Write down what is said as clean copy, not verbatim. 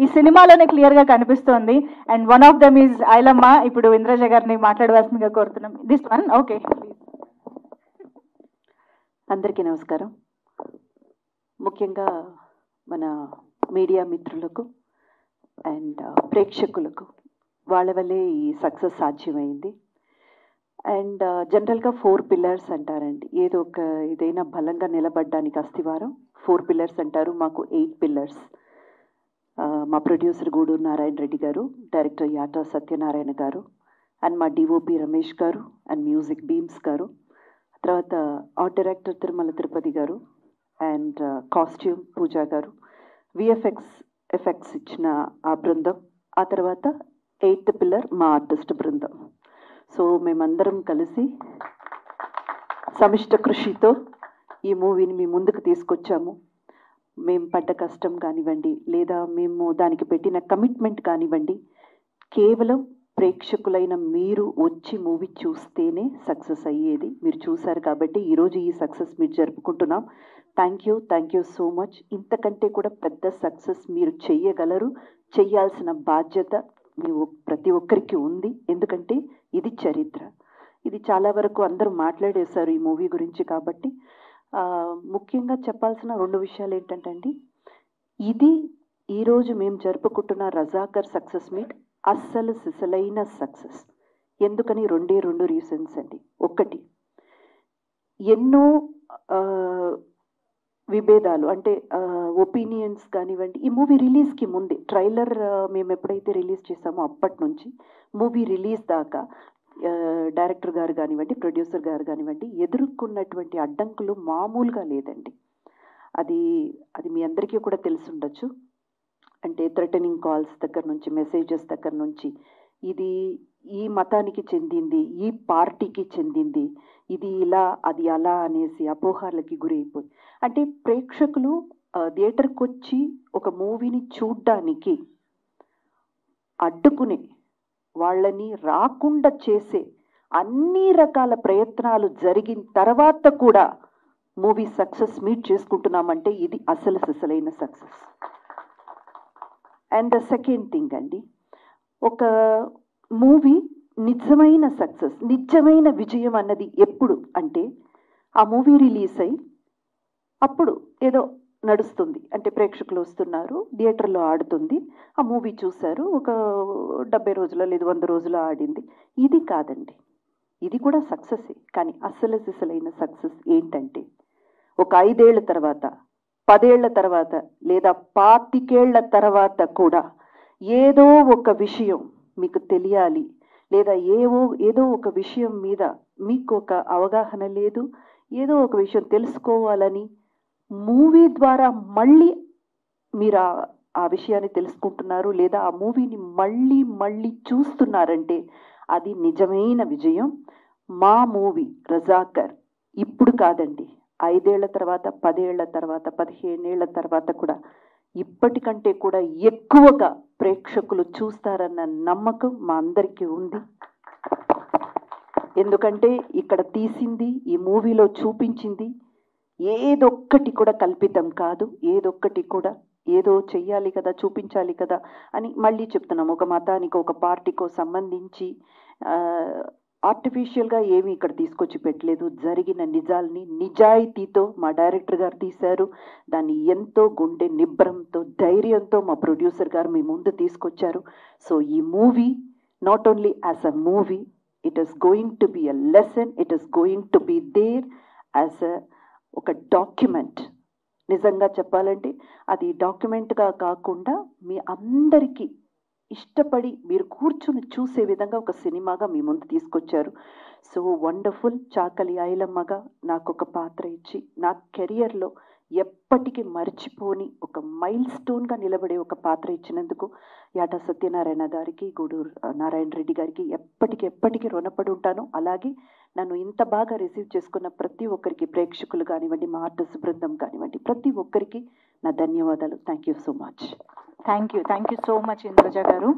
ఈ సినిమాలోనే క్లియర్గా కనిపిస్తోంది. And one of them is Ailamma. ఇప్పుడు ఇంద్రజ గారిని మాట్లాడవలసిందిగా కోరుతున్నాం. This one okay. అందరికీ నమస్కారం. ముఖ్యంగా మన మీడియా మిత్రులకు అండ్ ప్రేక్షకులకు వాళ్ళ వల్లే ఈ సక్సెస్ సాధ్యమైంది. అండ్ జనరల్గా 4 పిల్లర్స్ అంటారండి. ఏదో ఒక ఇదైనా బలంగా నిలబడడానికి అస్థివారం 4 పిల్లర్స్ అంటారు. మాకు 8 పిల్లర్స్. మా ప్రొడ్యూసర్ గూడూరు నారాయణ రెడ్డి గారు, డైరెక్టర్ యాటా సత్యనారాయణ గారు, అండ్ మా డిఓపి రమేష్ గారు, అండ్ మ్యూజిక్ బీమ్స్ గారు, తర్వాత ఆర్ట్ డైరెక్టర్ తిరుమల తిరుపతి గారు, అండ్ కాస్ట్యూమ్ పూజా గారు, ఎఫెక్ట్స్ ఇచ్చిన ఆ బృందం, ఆ తర్వాత 8th పిల్లర్ మా ఆర్టిస్ట్ బృందం. సో మేమందరం కలిసి సమిష్ట కృషితో ఈ మూవీని మీ ముందుకు తీసుకొచ్చాము. మేము పడ్డ కష్టం కానివ్వండి, లేదా మేము దానికి పెట్టిన కమిట్మెంట్ కానివ్వండి, కేవలం ప్రేక్షకులైన మీరు వచ్చి మూవీ చూస్తేనే సక్సెస్ అయ్యేది. మీరు చూశారు కాబట్టి ఈరోజు ఈ సక్సెస్ మీరు జరుపుకుంటున్నాం. Thank you so much. ఇంతకంటే కూడా పెద్ద సక్సెస్ మీరు చెయ్యగలరు. చెయ్యాల్సిన బాధ్యత మీ ప్రతి ఒక్కరికి ఉంది. ఎందుకంటే ఇది చరిత్ర. ఇది చాలా వరకు అందరూ మాట్లాడేశారు ఈ మూవీ గురించి. కాబట్టి ముఖ్యంగా చెప్పాల్సిన 2 విషయాలు ఏంటంటే అండి, ఇది ఈరోజు మేము జరుపుకుంటున్న రజాకర్ సక్సెస్ మీట్ అస్సలు సిసలైన సక్సెస్. ఎందుకని 2 రీజన్స్ అండి. ఒకటి, ఎన్నో విభేదాలు అంటే ఒపీనియన్స్ కానివ్వండి. ఈ మూవీ రిలీజ్కి ముందే ట్రైలర్ మేము ఎప్పుడైతే రిలీజ్ చేసామో అప్పటి నుంచి మూవీ రిలీజ్ దాకా డైరెక్టర్ గారు కానివ్వండి, ప్రొడ్యూసర్ గారు కానివ్వండి, ఎదుర్కొన్నటువంటి అడ్డంకులు మామూలుగా లేదండి. అది మీ అందరికీ కూడా తెలిసి ఉండొచ్చు. అంటే థ్రెటనింగ్ కాల్స్ దగ్గర నుంచి, మెసేజెస్ దగ్గర నుంచి, ఇది ఈ మతానికి చెందింది, ఈ పార్టీకి చెందింది, ఇది ఇలా అది అలా అనేసి అపోహలకి గురైపోయి, అంటే ప్రేక్షకులు థియేటర్కి వచ్చి ఒక మూవీని చూడ్డానికి అడ్డుకునే, వాళ్ళని రాకుండా చేసే అన్ని రకాల ప్రయత్నాలు జరిగిన తర్వాత కూడా మూవీ సక్సెస్ మీట్ చేసుకుంటున్నామంటే ఇది అసలు సిసలైన సక్సెస్. అండ్ సెకండ్ థింగ్ అండి, ఒక మూవీ నిజమైన సక్సెస్, నిజమైన విజయం అన్నది ఎప్పుడు అంటే ఆ మూవీ రిలీజ్ అయ్యి అప్పుడు ఏదో నడుస్తుంది, అంటే ప్రేక్షకులు వస్తున్నారు, థియేటర్లో ఆడుతుంది, ఆ మూవీ చూశారు, ఒక 70 రోజుల లేదు 100 రోజులు ఆడింది. ఇది కాదండి. ఇది కూడా సక్సెసే. కానీ అసలు సిసలైన సక్సెస్ ఏంటంటే ఒక 5 ఏళ్ల తర్వాత, 10 ఏళ్ల తర్వాత, లేదా 25 ఏళ్ల తర్వాత కూడా ఏదో ఒక విషయం మీకు తెలియాలి, లేదా ఏదో ఒక విషయం మీద మీకు ఒక అవగాహన లేదు, ఏదో ఒక విషయం తెలుసుకోవాలని మూవీ ద్వారా మళ్ళీ మీరు ఆ విషయాన్ని తెలుసుకుంటున్నారు, లేదా ఆ మూవీని మళ్ళీ చూస్తున్నారంటే అది నిజమైన విజయం. మా మూవీ రజాకర్ ఇప్పుడు కాదండి, 5 ఏళ్ల తర్వాత, 10 ఏళ్ల తర్వాత, 15 ఏళ్ల తర్వాత కూడా ఇప్పటికంటే కూడా ఎక్కువగా ప్రేక్షకులు చూస్తారన్న నమ్మకం మా అందరికీ ఉంది. ఎందుకంటే ఇక్కడ తీసింది, ఈ మూవీలో చూపించింది ఏదొక్కటి కూడా కల్పితం కాదు. ఏదొక్కటి కూడా ఏదో చెయ్యాలి కదా, చూపించాలి కదా అని మళ్ళీ చెప్తున్నాం. ఒక మతానికి, ఒక పార్టీకో సంబంధించి ఆర్టిఫిషియల్గా ఏమీ ఇక్కడ తీసుకొచ్చి పెట్టలేదు. జరిగిన నిజాల్ని నిజాయితీతో మా డైరెక్టర్ గారు తీశారు. దాన్ని ఎంతో గుండె నిబ్బరంతో, ధైర్యంతో మా ప్రొడ్యూసర్ గారు మీ ముందు తీసుకొచ్చారు. సో ఈ movie not only as a movie, it is going to be a lesson, it is going to be there as ఒక డాక్యుమెంట్. నిజంగా చెప్పాలంటే అది డాక్యుమెంట్గా కాకుండా మీ అందరికీ ఇష్టపడి మీరు కూర్చుని చూసే విధంగా ఒక సినిమాగా మీ ముందు తీసుకొచ్చారు. So wonderful. చాకలి ఐలమ్మగా నాకు ఒక పాత్ర ఇచ్చి నా కెరియర్లో ఎప్పటికీ మర్చిపోని ఒక మైల్ స్టోన్గా నిలబడే ఒక పాత్ర ఇచ్చినందుకు యాటా సత్యనారాయణ గారికి, గూడూరు నారాయణ రెడ్డి గారికి ఎప్పటికీ రుణపడి ఉంటాను. అలాగే నన్ను ఇంత బాగా రిసీవ్ చేసుకున్న ప్రతి ఒక్కరికి, ప్రేక్షకులు కానివ్వండి, మా ఆర్టిస్ట్ బృందం కానివ్వండి, ప్రతి ఒక్కరికి నా ధన్యవాదాలు. Thank you so much. Thank you so much Indraja గారు.